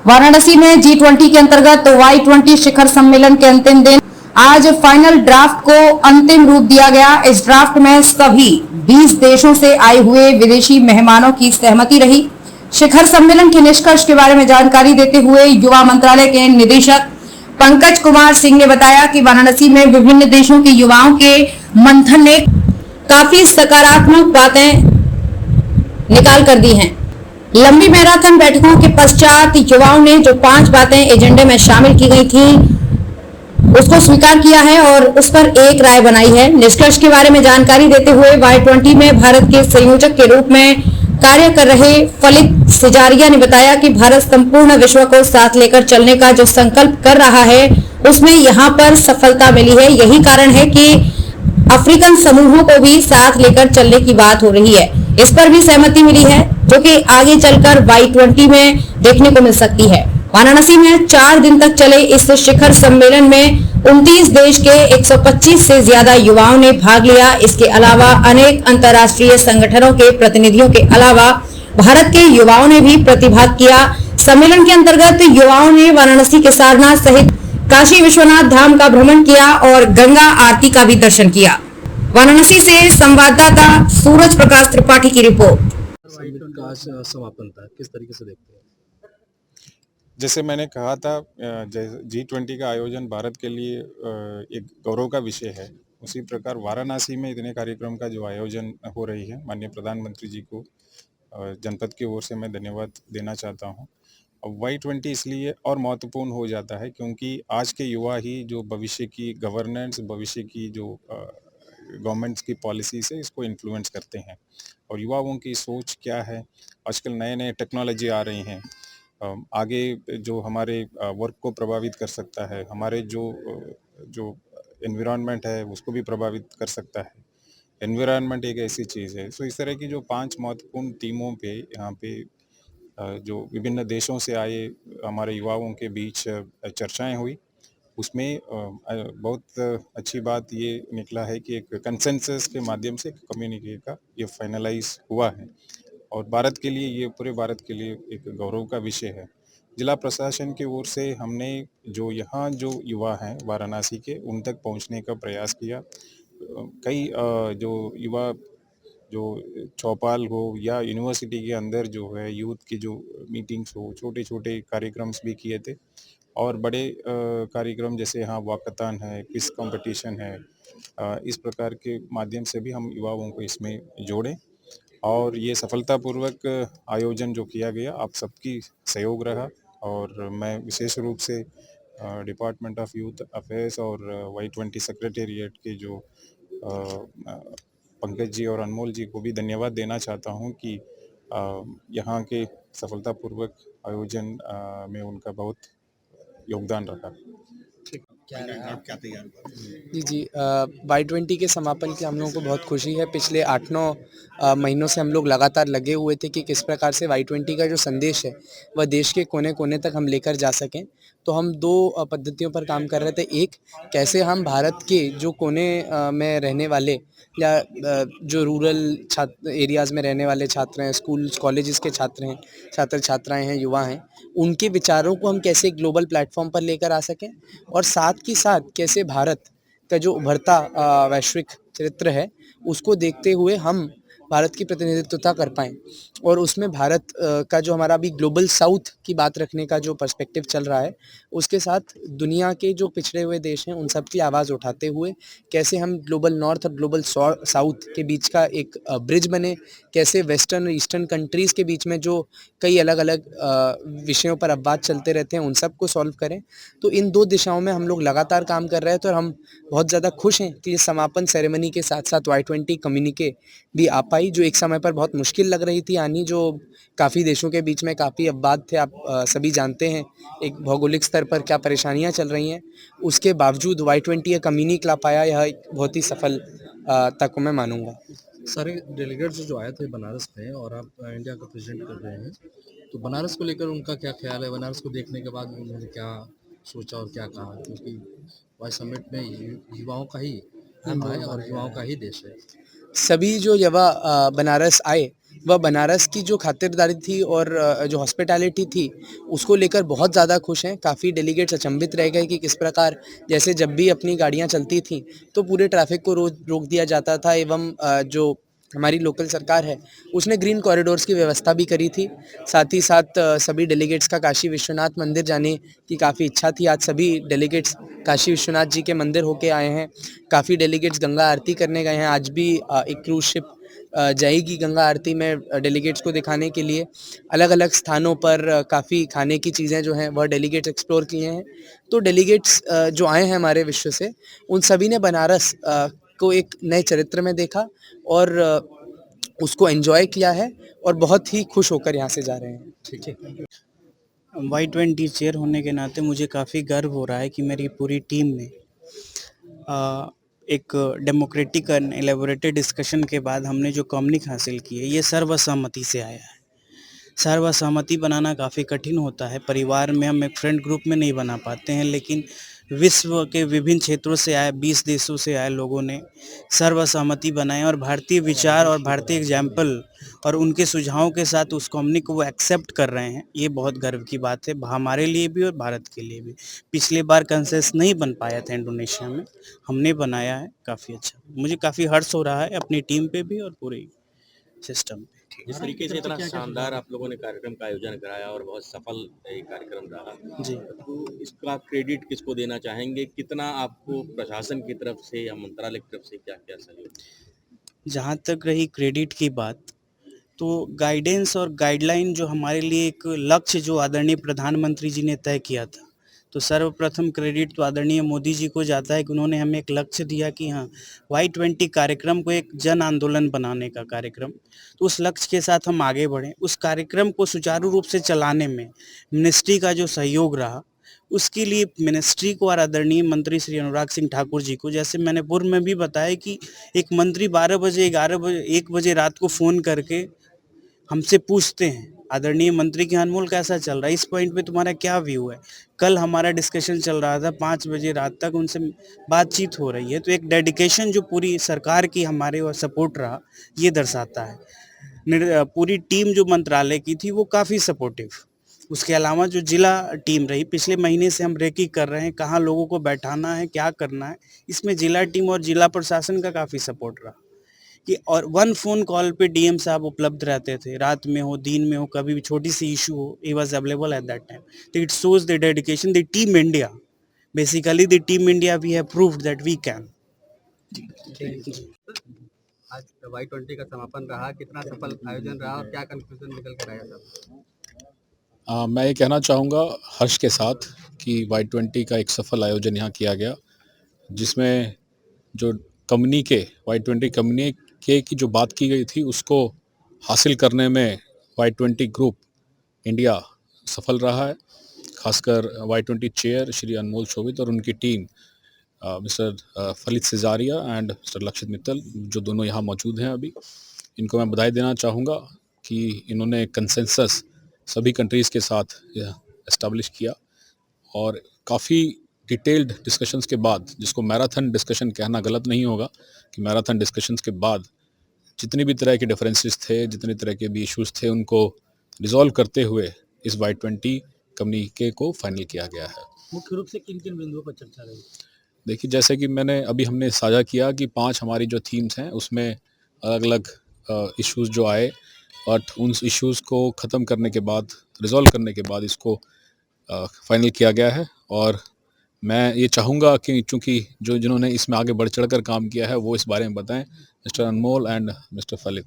वाराणसी में G20 के अंतर्गत Y20 शिखर सम्मेलन के अंतिम दिन आज फाइनल ड्राफ्ट को अंतिम रूप दिया गया। इस ड्राफ्ट में सभी 20 देशों से आए हुए विदेशी मेहमानों की सहमति रही। शिखर सम्मेलन के निष्कर्ष के बारे में जानकारी देते हुए युवा मंत्रालय के निदेशक पंकज कुमार सिंह ने बताया कि वाराणसी में विभिन्न देशों के युवाओं के मंथन ने काफी सकारात्मक बातें निकाल कर दी हैं। लंबी मैराथन बैठकों के पश्चात युवाओं ने जो 5 बातें एजेंडे में शामिल की गई थी उसको स्वीकार किया है और उस पर एक राय बनाई है। निष्कर्ष के बारे में जानकारी देते हुए Y20 में भारत के संयोजक के रूप में कार्य कर रहे फलित सिजारिया ने बताया कि भारत संपूर्ण विश्व को साथ लेकर चलने का जो संकल्प कर रहा है उसमें यहाँ पर सफलता मिली है। यही कारण है कि अफ्रीकन समूहों को भी साथ लेकर चलने की बात हो रही है। इस पर भी सहमति मिली है जो कि आगे चलकर Y20 में देखने को मिल सकती है। वाराणसी में 4 दिन तक चले इस शिखर सम्मेलन में 29 देश के 125 से ज्यादा युवाओं ने भाग लिया। इसके अलावा अनेक अंतर्राष्ट्रीय संगठनों के प्रतिनिधियों के अलावा भारत के युवाओं ने भी प्रतिभाग किया। सम्मेलन के अंतर्गत युवाओं ने वाराणसी के सारनाथ सहित काशी विश्वनाथ धाम का भ्रमण किया और गंगा आरती का भी दर्शन किया। वाराणसी से संवाददाता सूरज प्रकाश त्रिपाठी की रिपोर्ट। का समापन था, किस तरीके से देखते हैं? जैसे मैंने कहा था, G20 का आयोजन भारत के लिए एक गौरव का विषय है। उसी प्रकार वाराणसी में इतने कार्यक्रम का जो आयोजन हो रही है, माननीय प्रधानमंत्री जी को जनपद की ओर से मैं धन्यवाद देना चाहता हूं। Y20 इसलिए और महत्वपूर्ण हो जाता है क्योंकि आज के युवा ही जो भविष्य की गवर्नेंस, भविष्य की जो गवर्नमेंट्स की पॉलिसी से इसको इन्फ्लुएंस करते हैं। और युवाओं की सोच क्या है, आजकल नए नए टेक्नोलॉजी आ रही हैं, आगे जो हमारे वर्क को प्रभावित कर सकता है, हमारे जो एनवायरनमेंट है उसको भी प्रभावित कर सकता है। एनवायरनमेंट एक ऐसी चीज़ है। सो इस तरह की जो 5 महत्वपूर्ण टीमों पे यहाँ पे जो विभिन्न देशों से आए हमारे युवाओं के बीच चर्चाएं हुई। उसमें बहुत अच्छी बात ये निकला है कि एक कंसेंसस के माध्यम से कम्युनिके का ये फाइनलाइज हुआ है और भारत के लिए, ये पूरे भारत के लिए एक गौरव का विषय है। जिला प्रशासन की ओर से हमने जो यहाँ जो युवा हैं वाराणसी के, उन तक पहुँचने का प्रयास किया। कई जो युवा जो चौपाल हो या यूनिवर्सिटी के अंदर जो है यूथ की जो मीटिंग्स हो, छोटे छोटे कार्यक्रम्स भी किए थे और बड़े कार्यक्रम जैसे यहाँ वॉकथॉन है, क्विज कंपटीशन है, इस प्रकार के माध्यम से भी हम युवाओं को इसमें जोड़ें और ये सफलतापूर्वक आयोजन जो किया गया, आप सबकी सहयोग रहा। और मैं विशेष रूप से डिपार्टमेंट ऑफ यूथ अफेयर्स और Y20 सेक्रेटेरिएट के जो पंकज जी और अनमोल जी को भी धन्यवाद देना चाहता हूं कि यहाँ के सफलतापूर्वक आयोजन में उनका बहुत योगदान रहा। क्या तैयार जी जी Y20 के समापन की हम लोगों को बहुत खुशी है। पिछले 8-9 महीनों से हम लोग लगातार लगे हुए थे कि किस प्रकार से Y20 का जो संदेश है वह देश के कोने कोने तक हम लेकर जा सकें। तो हम 2 पद्धतियों पर काम कर रहे थे। एक, कैसे हम भारत के जो कोने में रहने वाले या जो रूरल एरियाज़ में रहने वाले छात्र हैं, स्कूल्स कॉलेजेस के छात्र हैं, छात्र छात्राएँ हैं, युवा हैं, उनके विचारों को हम कैसे ग्लोबल प्लेटफॉर्म पर लेकर आ सकें और साथ ही साथ कैसे भारत का जो उभरता वैश्विक चरित्र है उसको देखते हुए हम भारत की प्रतिनिधित्वता कर पाएँ। और उसमें भारत का जो हमारा अभी ग्लोबल साउथ की बात रखने का जो पर्सपेक्टिव चल रहा है, उसके साथ दुनिया के जो पिछड़े हुए देश हैं उन सब की आवाज़ उठाते हुए कैसे हम ग्लोबल नॉर्थ और ग्लोबल साउथ के बीच का एक ब्रिज बने, कैसे वेस्टर्न और ईस्टर्न कंट्रीज़ के बीच में जो कई अलग अलग विषयों पर अपवाद चलते रहते हैं उन सब को सॉल्व करें। तो इन 2 दिशाओं में हम लोग लगातार काम कर रहे हैं। तो और हम बहुत ज़्यादा खुश हैं कि इस समापन सेरेमनी के साथ साथ Y20 कम्युनिके भी आ पाई, जो एक समय पर बहुत मुश्किल लग रही थी आनी, जो काफ़ी देशों के बीच में काफ़ी अपवाद थे। आप सभी जानते हैं एक भौगोलिक स्तर पर क्या परेशानियां चल रही हैं, उसके बावजूद Y20 कम्युनिके ला पाया। यह एक बहुत ही सफल तक मैं मानूंगा। सारे डेलीगेट्स जो आए थे बनारस में और आप इंडिया का प्रेजेंट कर रहे हैं, तो बनारस को लेकर उनका क्या ख्याल है? बनारस को देखने के बाद उन्होंने क्या सोचा और क्या कहा? क्योंकि वाई समिट में युवाओं का ही नाम है और युवाओं का ही देश है। सभी जो युवा बनारस आए वह बनारस की जो खातिरदारी थी और जो हॉस्पिटैलिटी थी उसको लेकर बहुत ज़्यादा खुश हैं। काफ़ी डेलीगेट्स अचंभित रह गए कि किस प्रकार जैसे जब भी अपनी गाड़ियाँ चलती थीं तो पूरे ट्रैफिक को रोक दिया जाता था एवं जो हमारी लोकल सरकार है उसने ग्रीन कॉरिडोर्स की व्यवस्था भी करी थी। साथ ही साथ सभी डेलीगेट्स का काशी विश्वनाथ मंदिर जाने की काफ़ी इच्छा थी। आज सभी डेलीगेट्स काशी विश्वनाथ जी के मंदिर होके आए हैं। काफ़ी डेलीगेट्स गंगा आरती करने गए हैं। आज भी एक क्रूज शिप जाएगी गंगा आरती में डेलीगेट्स को दिखाने के लिए। अलग-अलग स्थानों पर काफ़ी खाने की चीज़ें जो हैं वह डेलीगेट्स एक्सप्लोर किए हैं। तो डेलीगेट्स जो आए हैं हमारे विश्व से, उन सभी ने बनारस को एक नए चरित्र में देखा और उसको एन्जॉय किया है और बहुत ही खुश होकर यहाँ से जा रहे हैं। ठीक है। Y20 चेयर होने के नाते मुझे काफ़ी गर्व हो रहा है कि मेरी पूरी टीम ने एक डेमोक्रेटिक एंड एलेबोरेटेड डिस्कशन के बाद हमने जो कम्युनिक हासिल की है ये सर्वसम्मति से आया है। सर्वसम्मति बनाना काफ़ी कठिन होता है। परिवार में हम एक फ्रेंड ग्रुप में नहीं बना पाते हैं, लेकिन विश्व के विभिन्न क्षेत्रों से आए 20 देशों से आए लोगों ने सर्वसम्मति बनाए और भारतीय विचार और भारतीय एग्जाम्पल और उनके सुझावों के साथ उस कम्युनिक को वो एक्सेप्ट कर रहे हैं। ये बहुत गर्व की बात है हमारे लिए भी और भारत के लिए भी। पिछले बार कंसेंसस नहीं बन पाया था इंडोनेशिया में, हमने बनाया है, काफ़ी अच्छा। मुझे काफ़ी हर्ष हो रहा है अपनी टीम पे भी और पूरे सिस्टम पे। जिस तरीके से इतना शानदार आप लोगों ने कार्यक्रम का आयोजन कराया और बहुत सफल ये कार्यक्रम रहा, जी। तो इसका क्रेडिट किसको देना चाहेंगे? कितना आपको प्रशासन की तरफ से या मंत्रालय की तरफ से क्या-क्या सहयोग? जहाँ तक रही क्रेडिट की बात, तो गाइडेंस और गाइडलाइन जो हमारे लिए एक लक्ष्य जो आदरणीय प्रधानमंत्री जी ने तय किया था, तो सर्वप्रथम क्रेडिट तो आदरणीय मोदी जी को जाता है कि उन्होंने हमें एक लक्ष्य दिया कि हाँ, Y20 कार्यक्रम को एक जन आंदोलन बनाने का कार्यक्रम। तो उस लक्ष्य के साथ हम आगे बढ़े। उस कार्यक्रम को सुचारू रूप से चलाने में मिनिस्ट्री का जो सहयोग रहा, उसके लिए मिनिस्ट्री को और आदरणीय मंत्री श्री अनुराग सिंह ठाकुर जी को, जैसे मैंने पूर्व में भी बताया कि एक मंत्री 12 बजे, 11 बजे, 1 बजे रात को फ़ोन करके हमसे पूछते हैं, आदरणीय मंत्री की अनमोल कैसा चल रहा है, इस पॉइंट पे तुम्हारा क्या व्यू है। कल हमारा डिस्कशन चल रहा था 5 बजे रात तक उनसे बातचीत हो रही है। तो एक डेडिकेशन जो पूरी सरकार की हमारे और सपोर्ट रहा, ये दर्शाता है। पूरी टीम जो मंत्रालय की थी वो काफ़ी सपोर्टिव। उसके अलावा जो जिला टीम रही, पिछले महीने से हम रेकी कर रहे हैं कहाँ लोगों को बैठाना है, क्या करना है। इसमें जिला टीम और जिला प्रशासन का काफ़ी सपोर्ट रहा कि और 1 फ़ोन कॉल पे डीएम साहब उपलब्ध रहते थे, रात में हो, दिन में हो, कभी भी छोटी सी इशू हो, he was available at that time. तो it shows the dedication, the team India, basically the team India we have proved that we can. आज Y20 का समापन रहा, कितना सफल आयोजन रहा और क्या कंक्लूजन निकल कर आया साहब? मैं ये कहना चाहूँगा हर्ष के साथ कि Y20 का एक सफल आयोजन यहाँ किया गया, जिसमें जो कम्युनिके Y20 कम्युनिके की जो बात की गई थी उसको हासिल करने में Y20 ग्रुप इंडिया सफल रहा है। खासकर Y20 चेयर श्री अनमोल शोभित और उनकी टीम मिस्टर फलित सिजारिया एंड मिस्टर लक्षित मित्तल, जो दोनों यहाँ मौजूद हैं अभी, इनको मैं बधाई देना चाहूँगा कि इन्होंने कंसेंसस सभी कंट्रीज़ के साथ एस्टैब्लिश किया और काफ़ी डिटेल्ड डिस्कशंस के बाद, जिसको मैराथन डिस्कशन कहना गलत नहीं होगा, कि मैराथन डिस्कशंस के बाद जितनी भी तरह के डिफरेंसेस थे, जितने तरह के भी इश्यूज़ थे, उनको रिजॉल्व करते हुए इस Y20 कम्युनिके को फाइनल किया गया है। मुख्य रूप से किन-किन बिंदुओं पर चर्चा रही? देखिए, जैसे कि हमने साझा किया कि 5 हमारी जो थीम्स हैं उसमें अलग-अलग इश्यूज़ जो आए और उन इश्यूज़ को ख़त्म करने के बाद, रिज़ॉल्व करने के बाद इसको फाइनल किया गया है। और मैं ये चाहूँगा कि चूँकि जिन्होंने इसमें आगे बढ़ चढ़कर काम किया है वो इस बारे में बताएं, मिस्टर अनमोल एंड मिस्टर फलित।